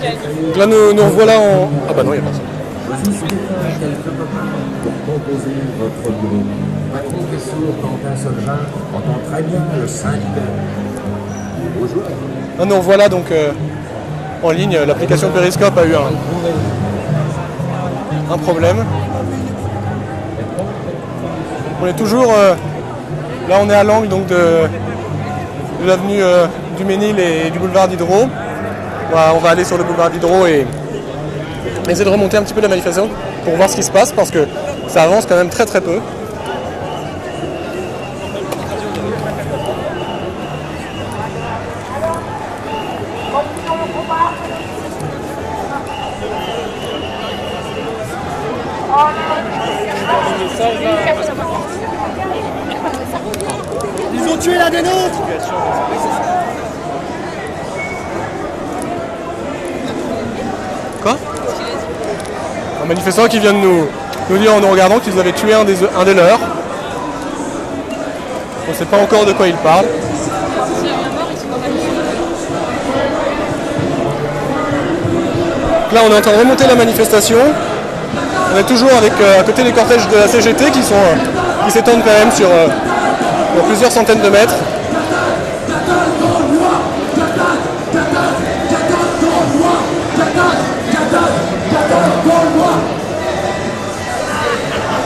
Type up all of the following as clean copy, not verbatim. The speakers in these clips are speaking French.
Donc là nous revoilà en... Ah bah non, il n'y a personne. Je suis quelques copains pour composer votre groupe. Patrick est sourd, Quentin Solvin entend très bien le syndicat. Bonjour. Là nous revoilà donc en ligne. L'application Periscope a eu un problème. On est toujours... là on est à l'angle donc de l'avenue du Ménil et du boulevard Diderot. On va aller sur le boulevard Diderot et essayer de remonter un petit peu la manifestation pour voir ce qui se passe parce que ça avance quand même très très peu. Ils ont tué l'un des nôtres. Quoi? Un manifestant qui vient de nous dire en nous regardant qu'ils avaient tué un des leurs. On ne sait pas encore de quoi il parle. Là on est en train de remonter la manifestation. On est toujours avec à côté des cortèges de la CGT qui s'étendent quand même sur plusieurs centaines de mètres.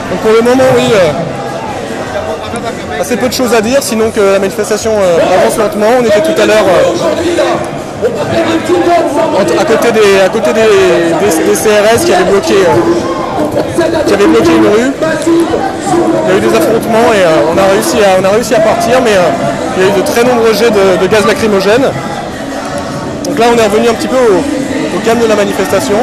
Donc pour le moment, oui, assez peu de choses à dire, sinon que la manifestation avance lentement. On était tout à l'heure à côté des CRS qui avaient bloqué une rue. Il y a eu des affrontements et on a réussi à partir, mais il y a eu de très nombreux jets de gaz lacrymogène. Donc là, on est revenu un petit peu au calme de la manifestation.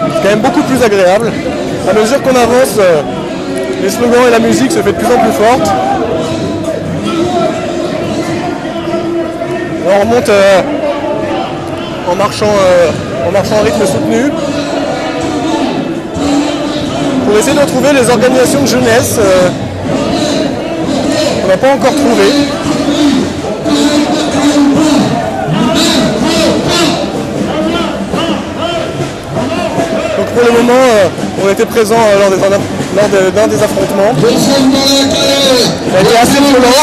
C'est quand même beaucoup plus agréable. À mesure qu'on avance, les slogans et la musique se fait de plus en plus forte. On remonte en marchant en rythme soutenu pour essayer de retrouver les organisations de jeunesse qu'on n'a pas encore trouvées. Donc pour le moment, on était présent lors d'un des affrontements. Ça a été assez violent.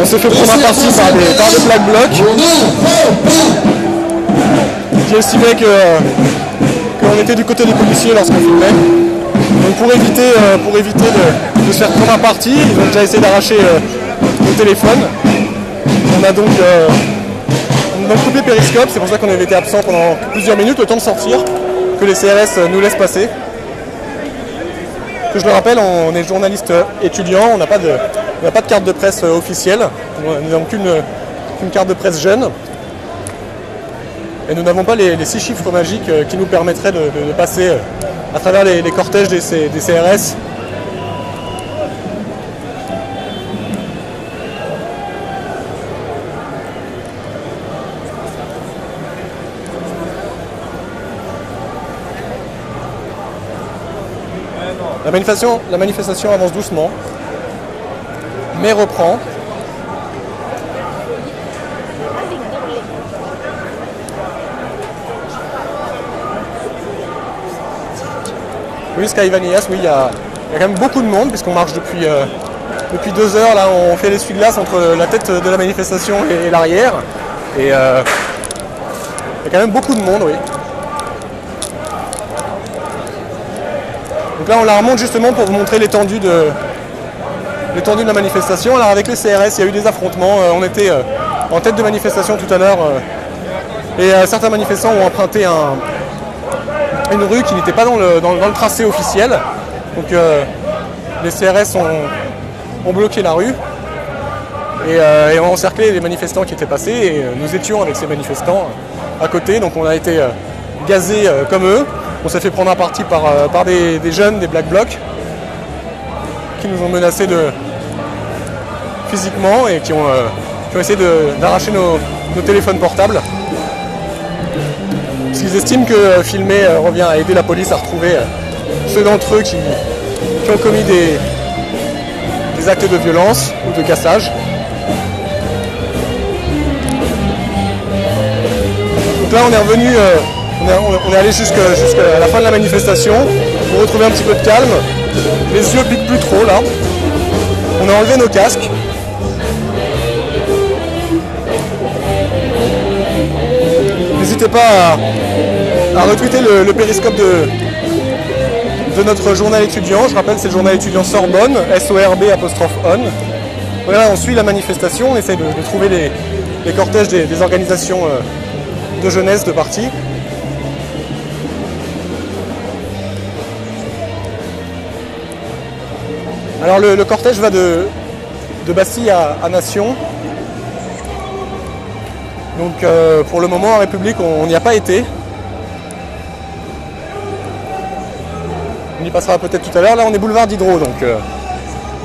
On s'est fait prendre un parti par des Black Blocs qui estimaient qu'on était du côté des policiers lorsqu'on filmait. Donc pour éviter de se faire prendre un parti, ils ont déjà essayé d'arracher nos téléphones. On a donc coupé Periscope, c'est pour ça qu'on avait été absent pendant plusieurs minutes, le temps de sortir, que les CRS nous laissent passer. Que je le rappelle, on est journaliste étudiant, on n'a pas de carte de presse officielle, nous n'avons qu'une carte de presse jeune. Et nous n'avons pas les 6 chiffres magiques qui nous permettraient de passer à travers les cortèges des CRS. La manifestation avance doucement, mais reprend. Oui, Sky Vanillas, oui, il y a quand même beaucoup de monde, puisqu'on marche depuis 2 heures. Là, on fait l'essuie-glace entre la tête de la manifestation et l'arrière. Et il y a quand même beaucoup de monde, oui. Donc là, on la remonte justement pour vous montrer l'étendue de la manifestation. Alors avec les CRS, il y a eu des affrontements. On était en tête de manifestation tout à l'heure. Et certains manifestants ont emprunté une rue qui n'était pas dans le tracé officiel. Donc les CRS ont bloqué la rue et ont encerclé les manifestants qui étaient passés. Et nous étions avec ces manifestants à côté. Donc on a été gazés comme eux. On s'est fait prendre un parti par des jeunes, des Black Blocs, qui nous ont menacés physiquement et qui ont essayé d'arracher nos téléphones portables. Parce qu'ils estiment que filmer revient à aider la police à retrouver ceux d'entre eux qui ont commis des actes de violence ou de cassage. Donc là on est revenu, on est allé jusqu'à la fin de la manifestation pour retrouver un petit peu de calme. Les yeux piquent plus trop là. On a enlevé nos casques. N'hésitez pas à retweeter le périscope de notre journal étudiant. Je rappelle, c'est le journal étudiant Sorbonne, SORB''on. Voilà, on suit la manifestation, on essaie de trouver les cortèges des organisations de jeunesse de parti. Alors le cortège va de Bastille à Nation. Donc pour le moment en République on n'y a pas été. On y passera peut-être tout à l'heure. Là on est boulevard Diderot, donc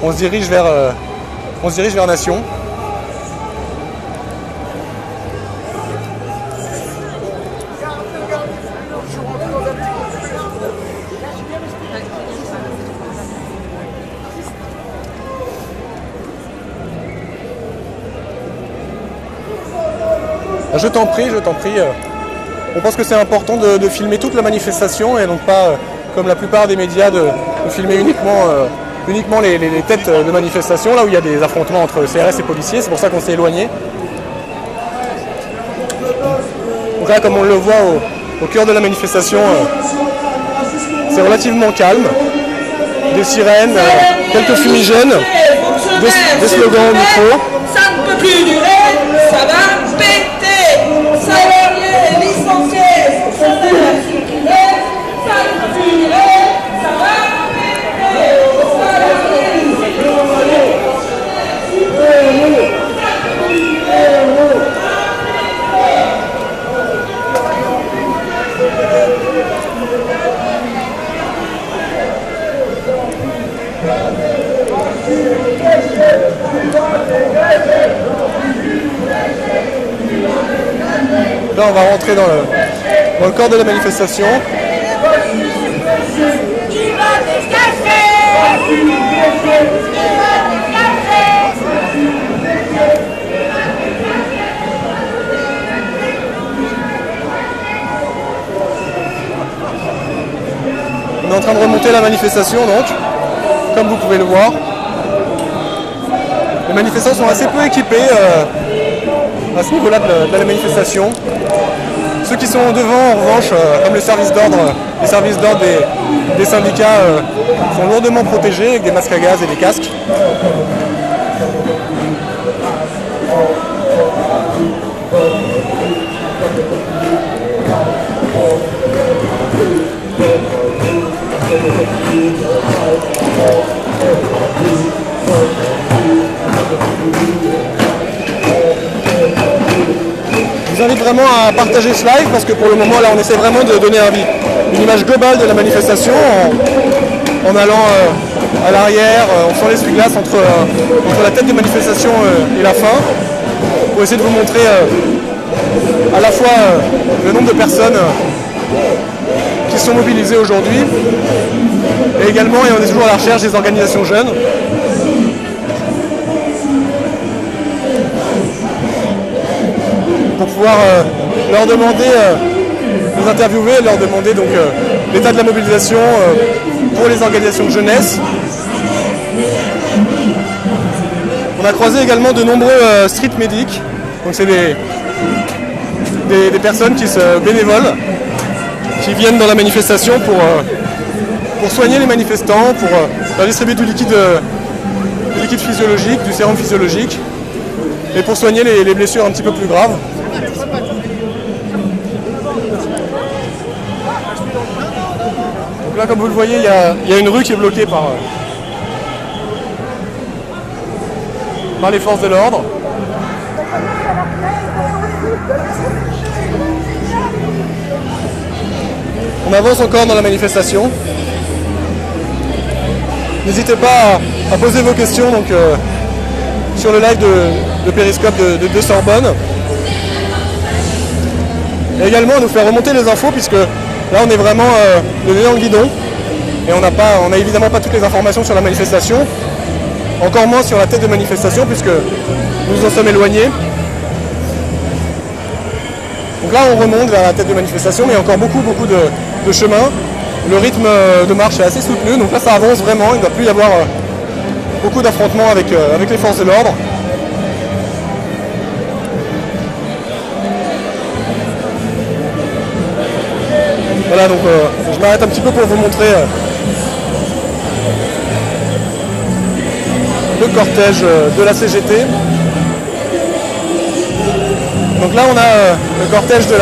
on se dirige vers Nation. Je t'en prie. On pense que c'est important de filmer toute la manifestation et donc pas, comme la plupart des médias, de filmer uniquement les têtes de manifestation, là où il y a des affrontements entre CRS et policiers. C'est pour ça qu'on s'est éloigné. Donc là, comme on le voit au cœur de la manifestation, c'est relativement calme. Des sirènes, quelques fumigènes, des slogans au micro. Ça ne peut plus durer, ça va péter. Salariés, licenciés, chômeurs, ça ne peut plus durer, ça va péter. Là, on va rentrer dans le corps de la manifestation. On est en train de remonter la manifestation, donc, comme vous pouvez le voir. Les manifestants sont assez peu équipés à ce niveau-là de la manifestation. Ceux qui sont devant, en revanche, comme les services d'ordre des syndicats, sont lourdement protégés avec des masques à gaz et des casques. Je vous invite vraiment à partager ce live parce que pour le moment là on essaie vraiment de donner une image globale de la manifestation en allant à l'arrière, on sent l'essuie-glace entre la tête de manifestation et la fin pour essayer de vous montrer à la fois le nombre de personnes qui sont mobilisées aujourd'hui et également, et on est toujours à la recherche des organisations jeunes. Pour pouvoir leur demander, nous interviewer, leur demander donc l'état de la mobilisation pour les organisations de jeunesse. On a croisé également de nombreux street medics, donc c'est des personnes bénévoles qui viennent dans la manifestation pour soigner les manifestants, pour leur distribuer du liquide physiologique, du sérum physiologique, et pour soigner les blessures un petit peu plus graves. Donc là, comme vous le voyez, il y a une rue qui est bloquée par les forces de l'ordre. On avance encore dans la manifestation. N'hésitez pas à poser vos questions donc, sur le live de périscope de Sorbonne. Et également à nous faire remonter les infos puisque là on est vraiment le nez dans le guidon et on n'a évidemment pas toutes les informations sur la manifestation, encore moins sur la tête de manifestation puisque nous en sommes éloignés. Donc là on remonte vers la tête de manifestation, mais il y a encore beaucoup de chemin. Le rythme de marche est assez soutenu, donc là ça avance vraiment, il ne doit plus y avoir beaucoup d'affrontements avec les forces de l'ordre. Voilà, donc je m'arrête un petit peu pour vous montrer le cortège de la CGT. Donc là on a le cortège de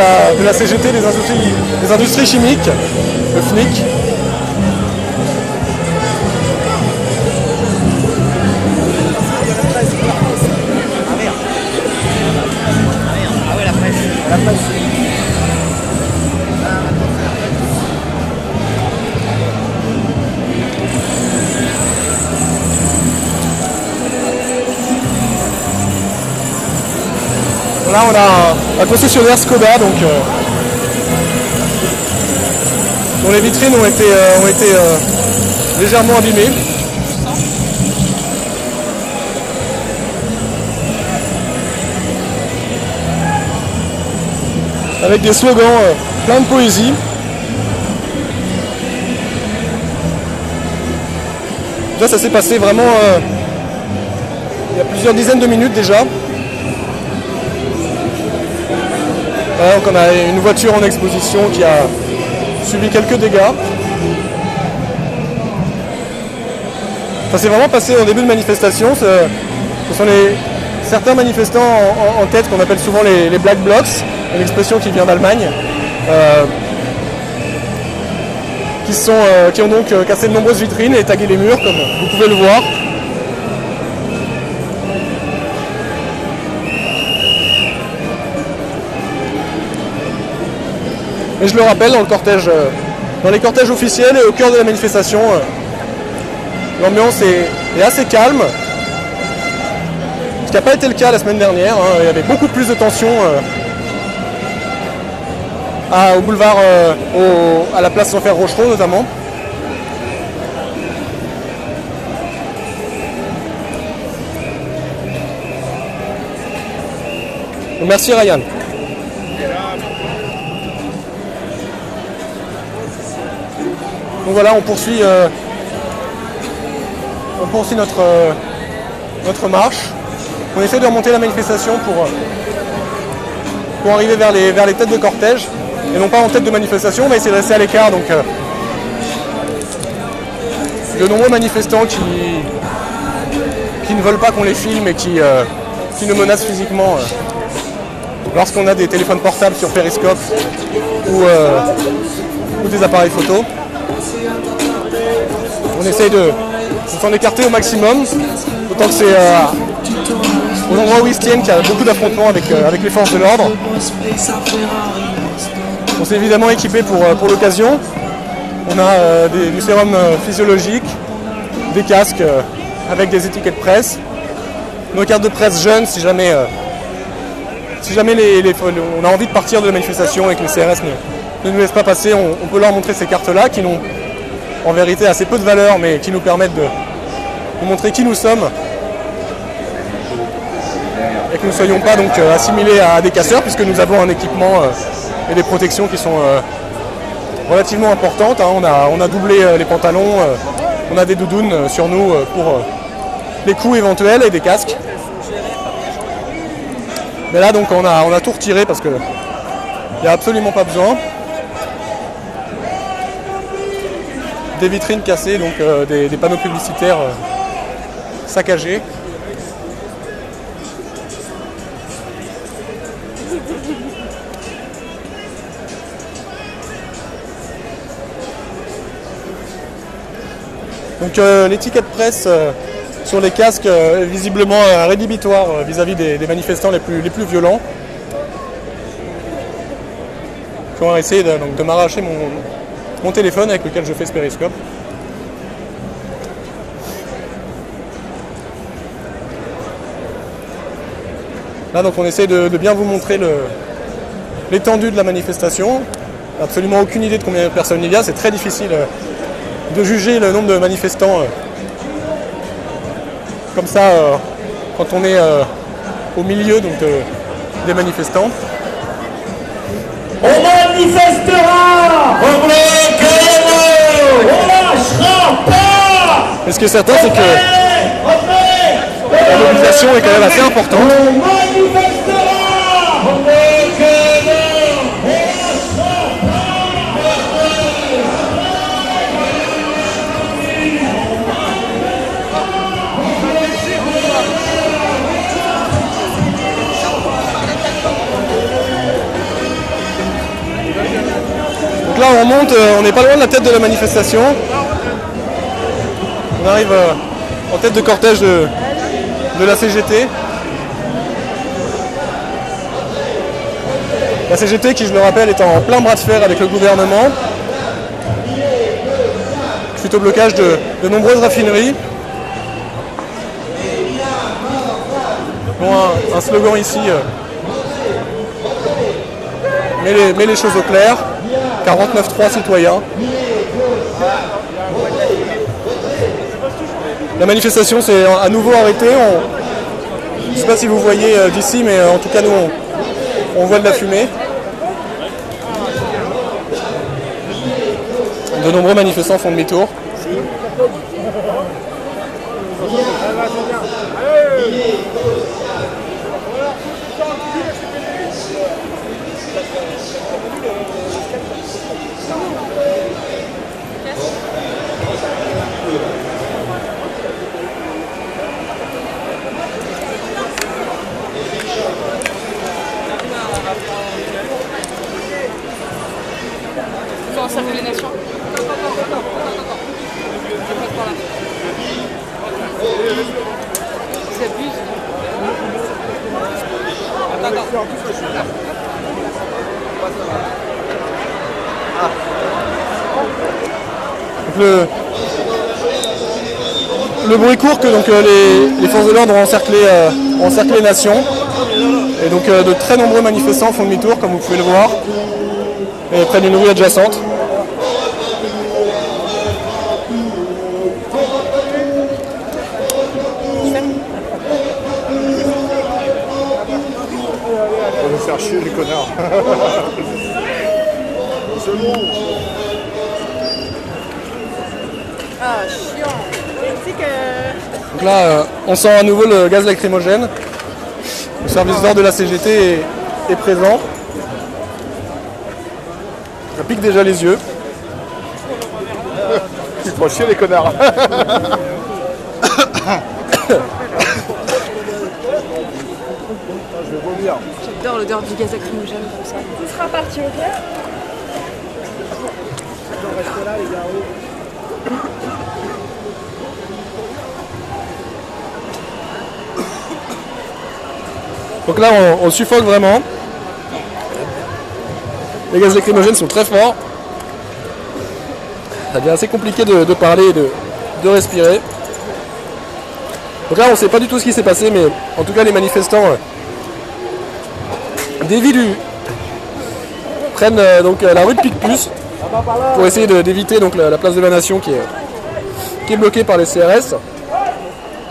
la CGT des industries chimiques, le FNIC. Là on a un concessionnaire Skoda donc, dont les vitrines ont été légèrement abîmées. Avec des slogans plein de poésie. Là ça s'est passé vraiment il y a plusieurs dizaines de minutes déjà. Voilà, donc on a une voiture en exposition qui a subi quelques dégâts. Ça s'est vraiment passé en début de manifestation. Ce sont certains manifestants en tête qu'on appelle souvent les Black Blocs, une expression qui vient d'Allemagne, qui ont donc cassé de nombreuses vitrines et tagué les murs, comme vous pouvez le voir. Et je le rappelle, dans les cortèges officiels et au cœur de la manifestation, l'ambiance est assez calme. Ce qui n'a pas été le cas la semaine dernière. Il y avait beaucoup plus de tension au boulevard, à la place Enfer Rochereau notamment. Donc, merci Ryan. Donc voilà, on poursuit notre marche. On essaie de remonter la manifestation pour arriver vers les têtes de cortège. Et non pas en tête de manifestation, on va essayer de rester à l'écart. Donc de nombreux manifestants qui ne veulent pas qu'on les filme et qui nous menacent physiquement lorsqu'on a des téléphones portables sur périscope ou des appareils photo. On essaye de s'en écarter au maximum, d'autant que c'est aux endroits où ils se tiennent qu'il y a beaucoup d'affrontements avec les forces de l'ordre. On s'est évidemment équipé pour l'occasion. On a du sérum physiologique, des casques avec des étiquettes presse, nos cartes de presse jeunes si jamais on a envie de partir de la manifestation et que les CRS ne nous laissent pas passer, on peut leur montrer ces cartes-là qui n'ont en vérité assez peu de valeur mais qui nous permettent de montrer qui nous sommes et que nous ne soyons pas donc assimilés à des casseurs puisque nous avons un équipement et des protections qui sont relativement importantes. On a doublé les pantalons, on a des doudounes sur nous pour les coups éventuels et des casques. Mais là donc on a tout retiré parce que il n'y a absolument pas besoin. Des vitrines cassées, donc des panneaux publicitaires saccagés. Donc l'étiquette presse sur les casques est visiblement rédhibitoire vis-à-vis des manifestants les plus violents. Qui ont essayé de m'arracher mon téléphone avec lequel je fais ce périscope. Là donc on essaie de bien vous montrer l'étendue de la manifestation. Absolument aucune idée de combien de personnes il y a, c'est très difficile de juger le nombre de manifestants comme ça quand on est au milieu donc, des manifestants. On manifestera. On lâchera pas. Mais ce qui est certain, c'est que la mobilisation est quand même assez importante. On manifestera. Donc là on monte, on n'est pas loin de la tête de la manifestation. On arrive en tête de cortège de la CGT. La CGT qui, je le rappelle, est en plein bras de fer avec le gouvernement suite au blocage de nombreuses raffineries. Bon, un slogan ici, mets les choses au clair, 49.3 citoyens. La manifestation s'est à nouveau arrêtée. Je ne sais pas si vous voyez d'ici, mais en tout cas nous on voit de la fumée. De nombreux manifestants font demi-tour. Sans saluer les nations. Ils abusent. Le bruit court que donc, les forces de l'ordre ont encerclé Nation. Et donc de très nombreux manifestants font demi-tour, comme vous pouvez le voir, et prennent une rue adjacente. On va nous faire chier les connards. C'est bon. Ah, chiant. Tu sais que... Donc là, on sent à nouveau le gaz lacrymogène. Le service d'ordre de la CGT est présent. Ça pique déjà les yeux. Ils font chier les connards. Je vais vomir. J'adore l'odeur du gaz lacrymogène comme ça. Tu seras parti, ok? Restez là les gars. Donc là, on suffoque vraiment. Les gaz lacrymogènes sont très forts. Ça devient assez compliqué de parler et de respirer. Donc là, on ne sait pas du tout ce qui s'est passé, mais en tout cas, les manifestants prennent donc la rue de Picpus pour essayer d'éviter donc la place de la Nation qui est bloquée par les CRS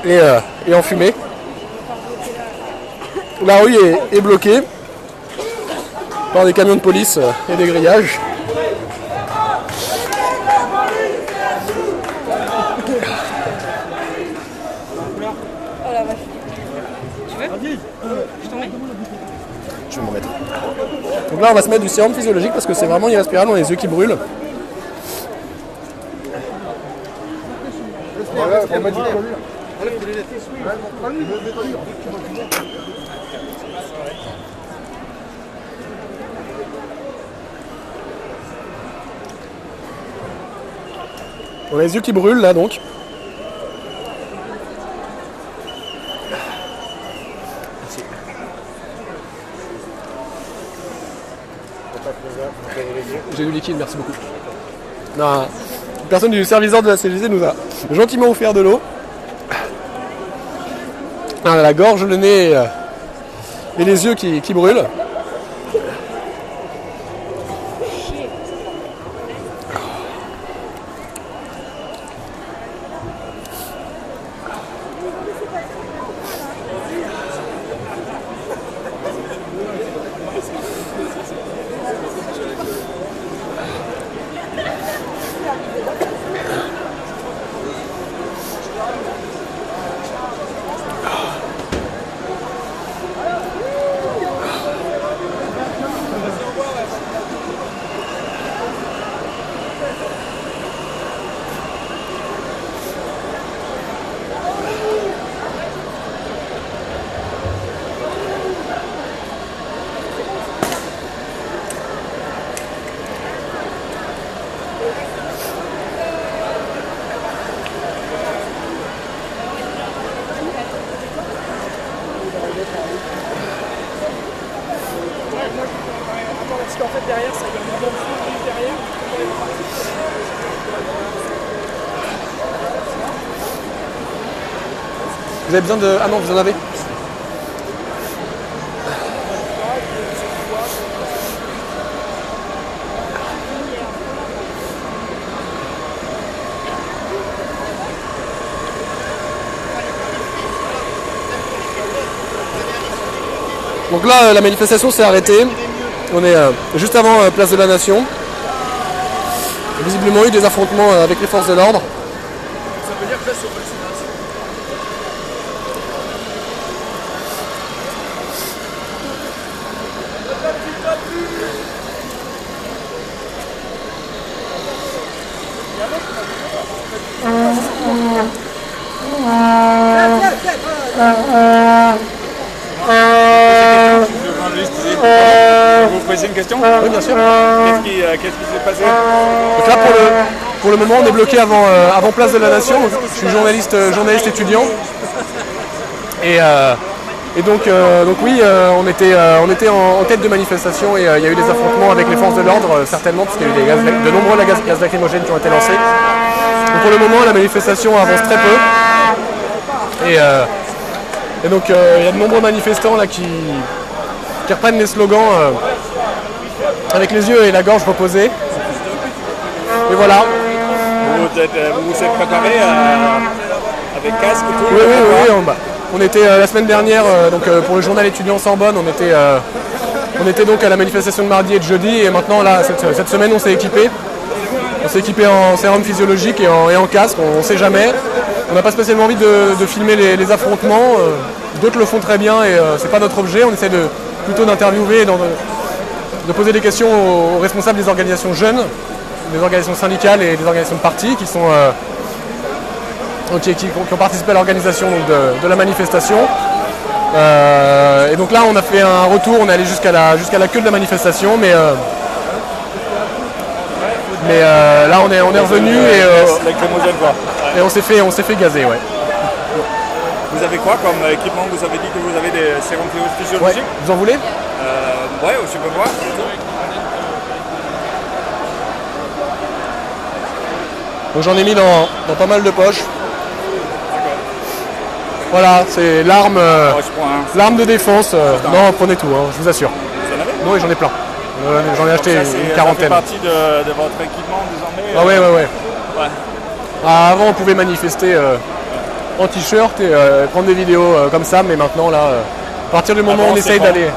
et enfumée. La rue est bloquée par des camions de police et des grillages. Oh la vache. Tu veux? Je t'en mets? Je vais m'en mettre. Donc là on va se mettre du sérum physiologique parce que c'est vraiment irrespirable, on a les yeux qui brûlent. On a les yeux qui brûlent là donc. J'ai du liquide, merci beaucoup. Non, une personne du service d'ordre de la CGT nous a gentiment offert de l'eau. On a la gorge, le nez et les yeux qui brûlent. qu'en fait derrière ça y a un mouvement de foule derrière. Vous avez besoin de... Ah non, vous en avez. Donc là, la manifestation s'est arrêtée. On est juste avant Place de la Nation. Il y a visiblement eu des affrontements avec les forces de l'ordre. Ça veut dire que là, c'est vaccination. Vous posez une question? Oui, bien sûr. Qu'est-ce qui s'est passé? Donc là, pour le moment, on est bloqué avant Place de la Nation. Je suis journaliste étudiant. Et donc oui, on était en tête de manifestation et il y a eu des affrontements avec les forces de l'ordre, certainement, parce qu'il y a eu de nombreux gaz lacrymogènes qui ont été lancés. Donc pour le moment, la manifestation avance très peu. Et donc il y a de nombreux manifestants là qui reprennent les slogans avec les yeux et la gorge reposés. Et voilà. Vous vous êtes préparé avec casque et tout? Oui. On était la semaine dernière pour le journal étudiant Sorbonne, on était donc à la manifestation de mardi et de jeudi, et maintenant là cette semaine on s'est équipé. On s'est équipé en sérum physiologique et en casque, on ne sait jamais. On n'a pas spécialement envie de filmer les affrontements, d'autres le font très bien et c'est pas notre objet. On essaie plutôt d'interviewer et de poser des questions aux responsables des organisations jeunes, des organisations syndicales et des organisations de partis qui ont participé à l'organisation de la manifestation. Et donc là on a fait un retour, on est allé jusqu'à la queue de la manifestation, mais là on est revenu et on s'est fait gazer. Ouais. Vous avez quoi comme équipement? Vous avez dit que vous avez des sérums physiologiques? Ouais. Vous en voulez? Ouais, je peux voir. Donc j'en ai mis dans pas mal de poches. Voilà, c'est l'arme de défense. Non, prenez tout, hein, je vous assure. Vous en avez? Oui, j'en ai plein. J'en ai acheté une quarantaine. Ça fait partie de votre équipement désormais? Ah ouais. Avant, on pouvait manifester en t-shirt et prendre des vidéos comme ça, mais maintenant, là, à partir du moment où on essaye d'aller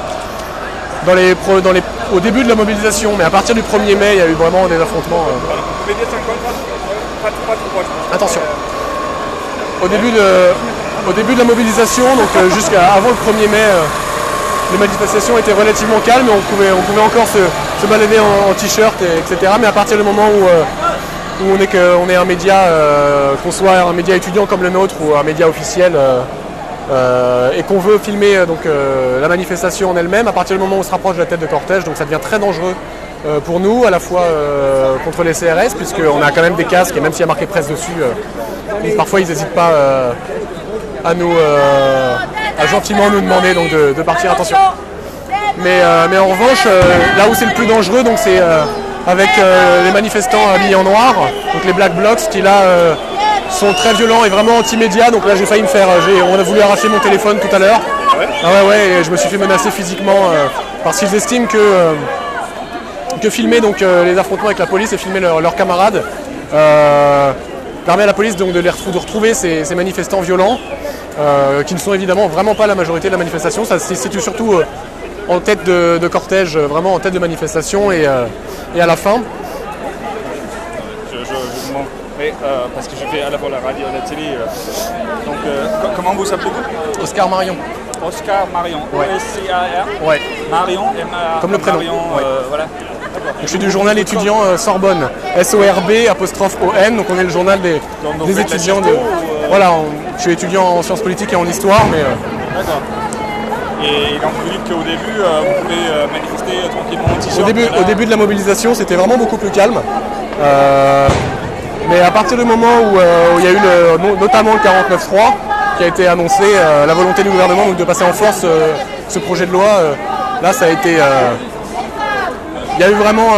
au début de la mobilisation, mais à partir du 1er mai, il y a eu vraiment des affrontements. Vous pouvez dire 50 pas trop proche. Attention. Au début de la mobilisation, donc avant le 1er mai, les manifestations étaient relativement calmes, on pouvait encore se balader en t-shirt, etc. Mais à partir du moment où on est un média, qu'on soit un média étudiant comme le nôtre ou un média officiel, et qu'on veut filmer la manifestation en elle-même, à partir du moment où on se rapproche de la tête de cortège, donc ça devient très dangereux pour nous, à la fois contre les CRS, puisqu'on a quand même des casques, et même s'il y a marqué presse dessus, parfois ils n'hésitent pas à gentiment nous demander donc, de partir. Attention. Mais en revanche, là où c'est le plus dangereux, donc c'est avec les manifestants habillés en noir, donc les Black Blocs, qui là sont très violents et vraiment anti-médias. Donc là j'ai failli me faire, on a voulu arracher mon téléphone tout à l'heure. Ouais, et je me suis fait menacer physiquement parce qu'ils estiment que filmer donc, les affrontements avec la police et filmer leurs camarades permet à la police donc, de retrouver ces manifestants violents qui ne sont évidemment vraiment pas la majorité de la manifestation. Ça se situe surtout en tête de cortège, vraiment en tête de manifestation et à la fin. Je demande, mais parce que je fais à la fois la radio et la télé. Donc comment vous appelez-vous? Oscar Marion. Oscar Marion. Ouais. O-S-C-A-R. Ouais. Marion. Comme le prénom. Marion, Ouais. Voilà. Je suis du journal étudiant Sorbonne, SORB''ON, donc on est le journal des étudiants. Voilà, je suis étudiant en sciences politiques et en histoire, mais... D'accord. Et donc vous dites qu'au début, vous pouvez manifester tranquillement en t-shirt? Au début de la mobilisation, c'était vraiment beaucoup plus calme. Mais à partir du moment où il y a eu notamment le 49.3 qui a été annoncé, la volonté du gouvernement donc, de passer en force ce projet de loi, là ça a été il y a eu vraiment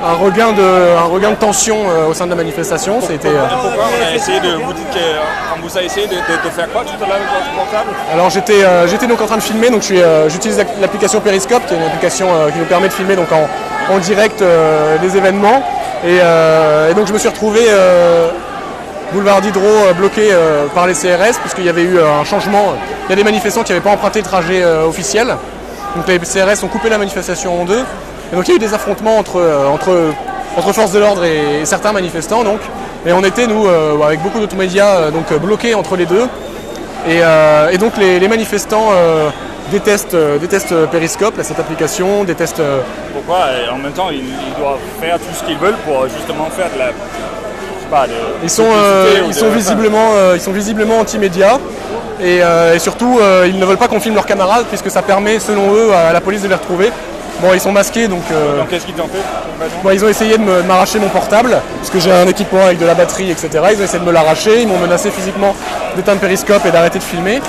un regain de tension au sein de la manifestation. C'était, Pourquoi on a essayé de... Vous dites qu'on vous a essayé de faire quoi tout à l'heure avec votre portable? alors j'étais donc en train de filmer, donc j'utilise l'application Periscope, qui est une application qui nous permet de filmer donc en direct les événements. Et donc je me suis retrouvé boulevard Diderot bloqué par les CRS, puisqu'il y avait eu un changement. Il y a des manifestants qui n'avaient pas emprunté le trajet officiel. Donc les CRS ont coupé la manifestation en deux. Et donc il y a eu des affrontements entre forces de l'ordre et certains manifestants. Donc. Et on était, nous, avec beaucoup d'autres médias, bloqués entre les deux. Et donc les manifestants détestent Periscope, cette application, détestent... Pourquoi? Et en même temps, ils doivent faire tout ce qu'ils veulent pour justement faire de la... Je sais pas, Ils sont visiblement anti-médias. Et surtout, ils ne veulent pas qu'on filme leurs camarades, puisque ça permet, selon eux, à la police de les retrouver. Bon, ils sont masqués, donc qu'est-ce qu'ils t'ont fait? Bon, ils ont essayé de m'arracher mon portable, parce que j'ai un équipement avec de la batterie, etc. Ils ont essayé de me l'arracher, ils m'ont menacé physiquement d'éteindre Periscope et d'arrêter de filmer.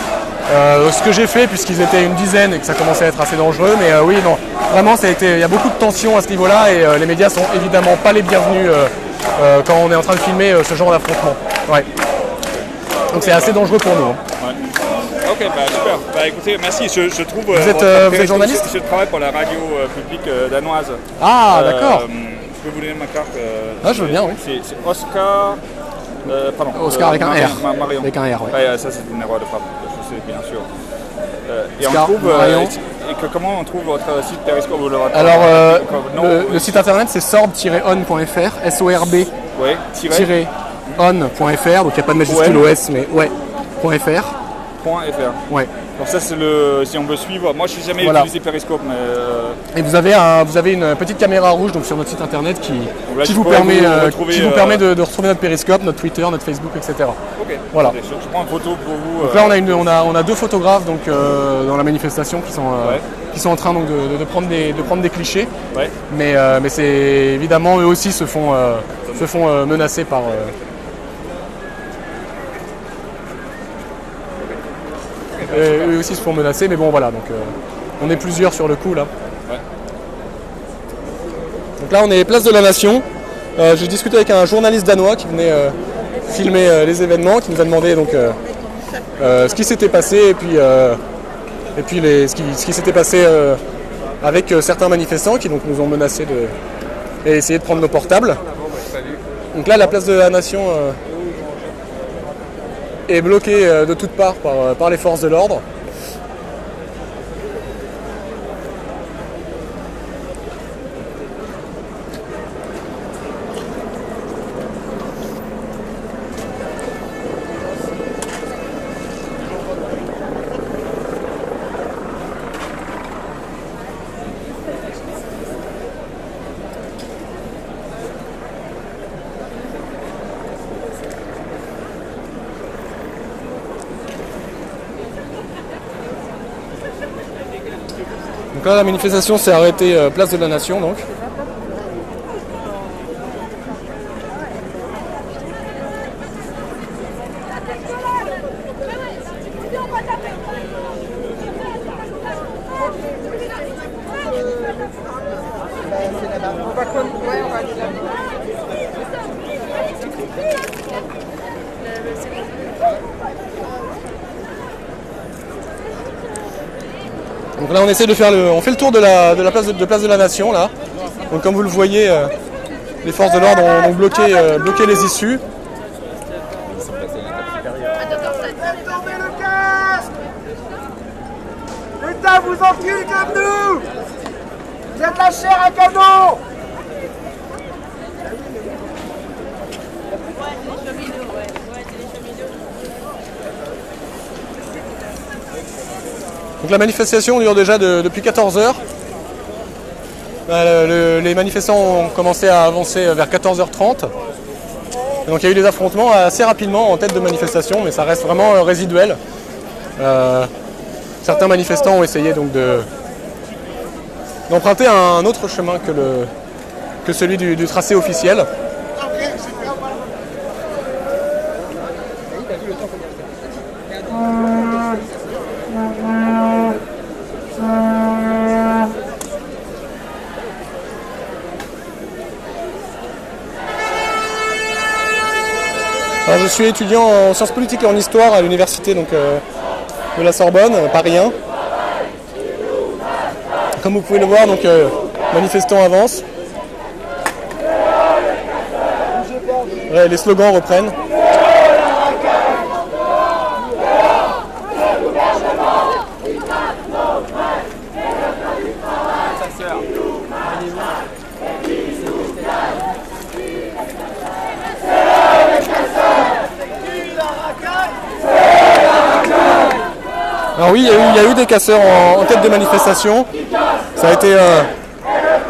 Ce que j'ai fait, puisqu'ils étaient une dizaine et que ça commençait à être assez dangereux, mais oui, non, vraiment, il y a beaucoup de tension à ce niveau-là, et les médias sont évidemment pas les bienvenus quand on est en train de filmer ce genre d'affrontement. Ouais. Donc c'est assez dangereux pour nous. Ouais. Ok, super. Écoutez, merci. Je trouve. Vous êtes journaliste? Je travaille pour la radio publique danoise. Ah, d'accord. Je peux vous donner ma carte. Je veux bien, oui. C'est Oscar. Pardon. Oscar avec un R. Marion. Avec un R, oui. Ouais, ça, c'est une erreur de frappe. Je sais, bien sûr. Et Oscar, on trouve. Marion. Comment on trouve votre site Periscope? Alors, le site internet, c'est sorb-on.fr, SORB. Ouais, on.fr, donc il n'y a pas de majuscule OS, mais ouais, .fr. .fr. Ouais. Donc ça c'est si on veut suivre. Moi je n'ai jamais utilisé Periscope, mais. Et vous avez une petite caméra rouge donc sur notre site internet qui vous permet de retrouver notre Periscope, notre Twitter, notre Facebook, etc. Ok. Voilà. Je prends une photo pour vous. Donc là on a deux photographes donc dans la manifestation qui sont en train donc de prendre des clichés. Ouais. Mais c'est évidemment eux aussi se font menacer par. Eux aussi se font menacer, mais bon voilà, donc on est plusieurs sur le coup là. Ouais. Donc là on est place de la Nation. J'ai discuté avec un journaliste danois qui venait filmer les événements, qui nous a demandé donc ce qui s'était passé et puis ce qui s'était passé avec certains manifestants qui donc nous ont menacés et essayé de prendre nos portables. Donc là la place de la Nation est bloqué de toutes parts par les forces de l'ordre. Donc là la manifestation s'est arrêtée place de la Nation donc. Donc là on essaie de on fait le tour de la place de la Nation là. Donc comme vous le voyez, les forces de l'ordre ont bloqué les issues. Tombez le casque! L'État vous encule comme nous! Vous êtes la chair à canon! Donc la manifestation dure déjà depuis 14 heures. Les manifestants ont commencé à avancer vers 14h30. Et donc il y a eu des affrontements assez rapidement en tête de manifestation, mais ça reste vraiment résiduel. Certains manifestants ont essayé donc d'emprunter un autre chemin que celui du tracé officiel. Alors, je suis étudiant en sciences politiques et en histoire à l'université de la Sorbonne, Paris 1. Comme vous pouvez le voir, donc manifestants avancent. Ouais, les slogans reprennent. Alors oui, il y a eu des casseurs en tête des manifestations. Ça a été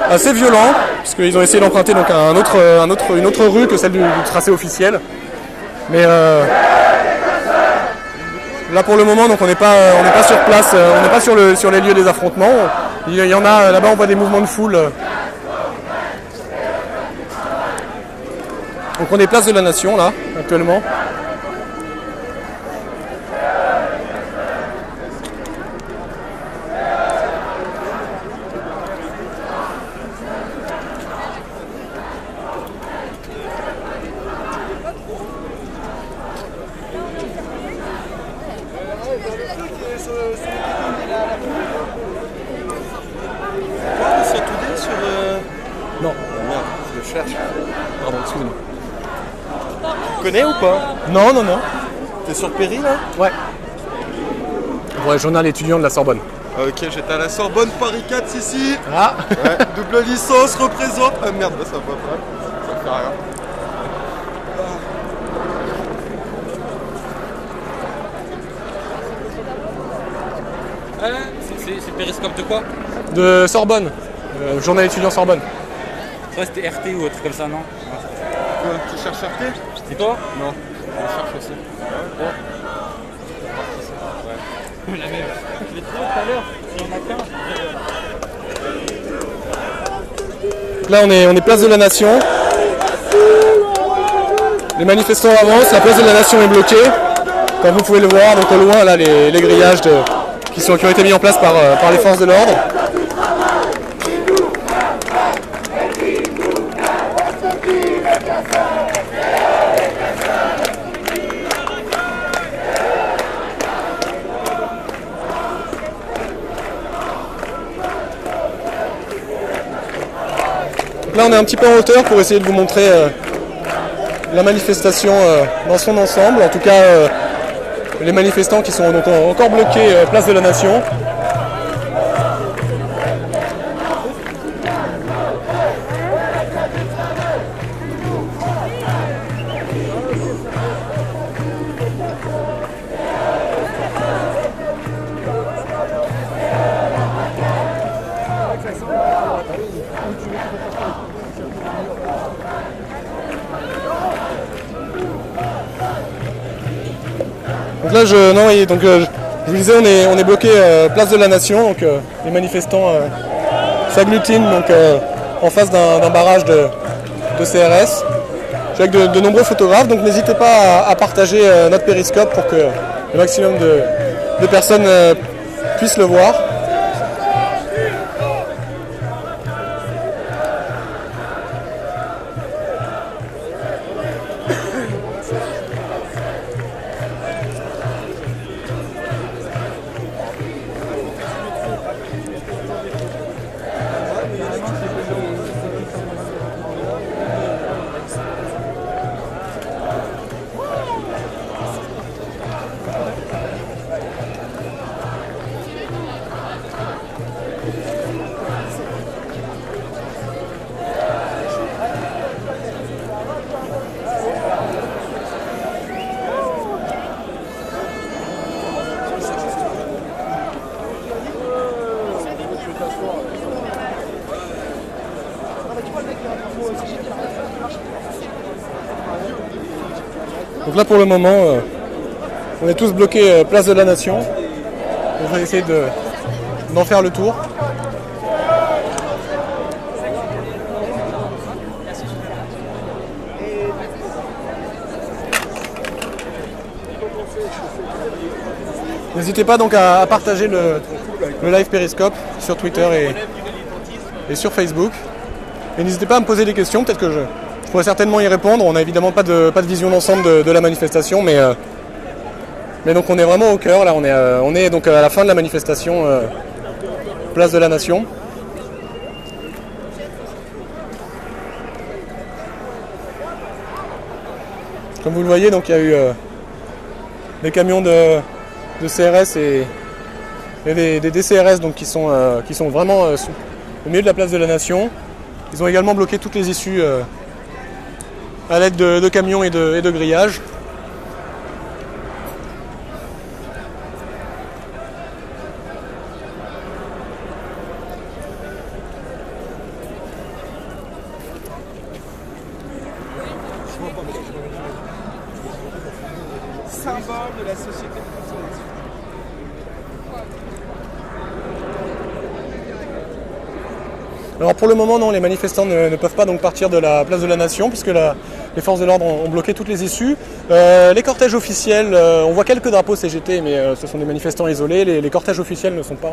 assez violent, puisqu'ils ont essayé d'emprunter donc une autre rue que celle du tracé officiel. Mais là pour le moment, donc on n'est pas sur place, on n'est pas sur les lieux des affrontements. Il y en a là-bas, on voit des mouvements de foule. Donc on est place de la Nation là, actuellement. Non. Merde, je le cherche. Pardon, excuse-moi. Tu connais ou pas? Non. T'es sur Péry là? Ouais. Ouais, journal étudiant de la Sorbonne. Ok, j'étais à la Sorbonne, Paris 4 ici. Ah. Ouais, double licence, représente. Ah merde, bah, ça va pas. Ça fait rien. C'est périscope de quoi? De Sorbonne. Journal étudiant Sorbonne. Ouais, c'était RT ou un truc comme ça, non? Quoi, tu cherches RT? C'est toi? Non, je cherche aussi. Ouais. La même. Je l'ai trouvé tout à l'heure. Il y en a qu'un. Là, on est place de la Nation. Les manifestants avancent, la place de la Nation est bloquée. Comme vous pouvez le voir, donc au loin, là, les grillages qui ont été mis en place par les forces de l'ordre. Là, on est un petit peu en hauteur pour essayer de vous montrer la manifestation dans son ensemble. En tout cas, les manifestants qui sont donc encore bloqués place de la Nation. Donc là, je vous disais, on est bloqué place de la Nation, donc les manifestants s'agglutinent donc en face d'un barrage de CRS. Je suis avec de nombreux photographes, donc n'hésitez pas à partager notre périscope pour que le maximum de personnes puissent le voir. Donc là pour le moment, on est tous bloqués place de la Nation. On va essayer d'en faire le tour. N'hésitez pas donc à partager le live Périscope sur Twitter et sur Facebook. Et n'hésitez pas à me poser des questions, peut-être que pourrais certainement y répondre. On n'a évidemment pas de vision d'ensemble de la manifestation, mais donc on est vraiment au cœur. Là, on est donc à la fin de la manifestation, place de la Nation. Comme vous le voyez, donc il y a eu des camions de CRS et des DCRS donc, qui sont vraiment au milieu de la place de la Nation. Ils ont également bloqué toutes les issues à l'aide de camions et de grillages. Symbole de la société de consommation. Alors pour le moment non, les manifestants ne peuvent pas donc partir de la place de la Nation puisque les forces de l'ordre ont bloqué toutes les issues. Les cortèges officiels, on voit quelques drapeaux CGT mais ce sont des manifestants isolés, les cortèges officiels ne sont pas